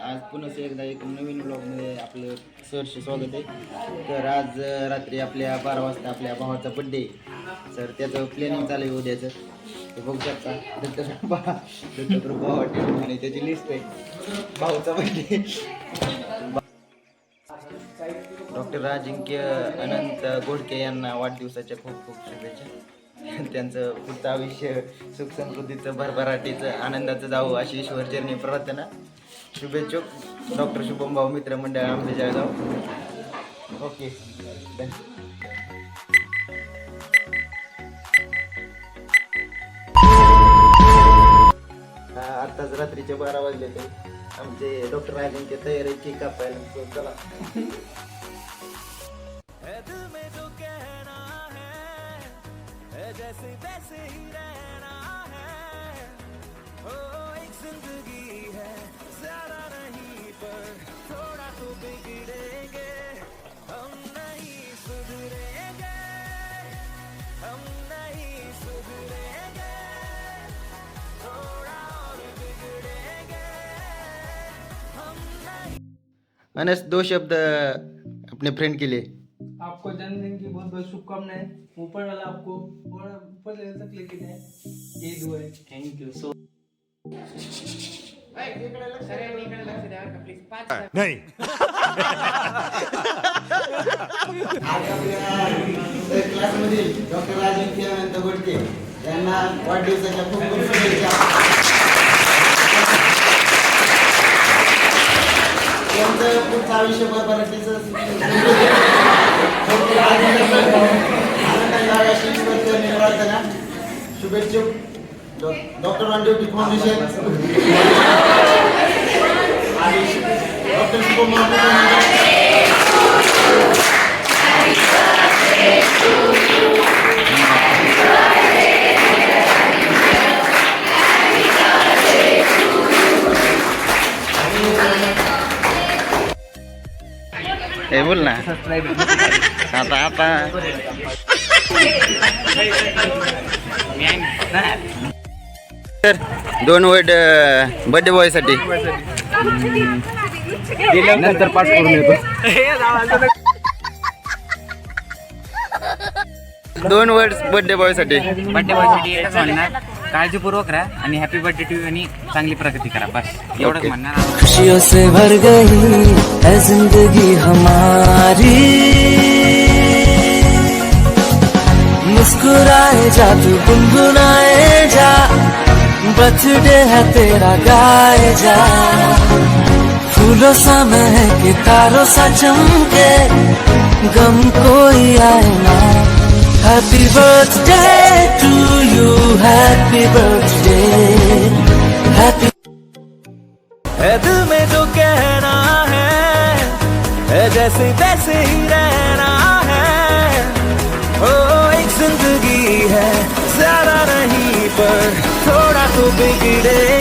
आज पुन्हा एकदा एक नवीन ब्लॉगमध्ये आपलं सरचे स्वागत आहे. तर आज रात्री आपल्या 12 वाजता आपल्या भावाचा बड्डे आहे. तर त्याचं प्लॅनिंग चालू आहे उद्याचं. ते बघू शकता दत्तप्रभू हॉटेल आणि त्याची लिस्ट आहे. भाऊचा बड्डे. डॉक्टर अजिंक्य अनंत घोडके यांना वाढदिवसाच्या खूप खूप शुभेच्छा. त्यांचं पुढचं आयुष्य सुख समृद्धीचं भरभराटीचं आनंदाचं जावं अशी ईश्वर चरणी प्रार्थना. शुभेच्छुक डॉक्टर शुभम भाऊ मित्र मंडळ आंबे जळगाव. ओके आत्ताच रात्रीचे 12 वाजले ते आमचे डॉक्टर अजिंक्य तयारी केक कापायला. चला जैसे वैसे ही रहना है. हो एक जिंदगी है ज़्यादा नहीं पर थोड़ा तो बिगड़ेंगे हम नहीं सुधरेंगे हम नहीं सुधरेंगे थोड़ा और बिगड़ेंगे हम नहीं. अनस 2 शब्द अपने फ्रेंड के लिए. आपको जन्मदिन की बहुत बहुत शुभकामनाएं. ऊपर वाला आपको और ऊपर लेवल तक लेके जाए ये दुआ है. थैंक यू सो नहीं क्लासमधील डॉक्टर अजिंक्य अनंत घोडके यांना वाढदिवसाच्या खूप खूप शुभेच्छा. त्यांचं पुढचं आयुष्य बरोबरीचं प्रार्थना. शुभेच्छुक doctor on duty foundation doctor Shubham हे बोल ना आता तर 2 वर्ड बर्थडे बॉय साठी नंतर पास करून येतो. 2 वर्ड्स बर्थडे बॉय साठी. बर्थडे बॉयसाठी एकच म्हणणार, काळजीपूर्वक राहा आणि हॅपी बर्थडे टू आणि चांगली प्रगती करा. बस एवढंच म्हणणार. खुशियों से भर गई है जिंदगी हमारी, मुस्कुराए जा तू गुनगुनाए जा, बर्थडे है तेरा गाए जा, फूलों सा महके तारों सा चमके, गम कोई आए ना. Happy birthday to you, happy birthday, happy. है दिल में जो कहना है जैसे वैसे ही रहना है. ओ एक जिंदगी है ज़्यादा नहीं पर थोड़ा तो बिगड़ेंगे.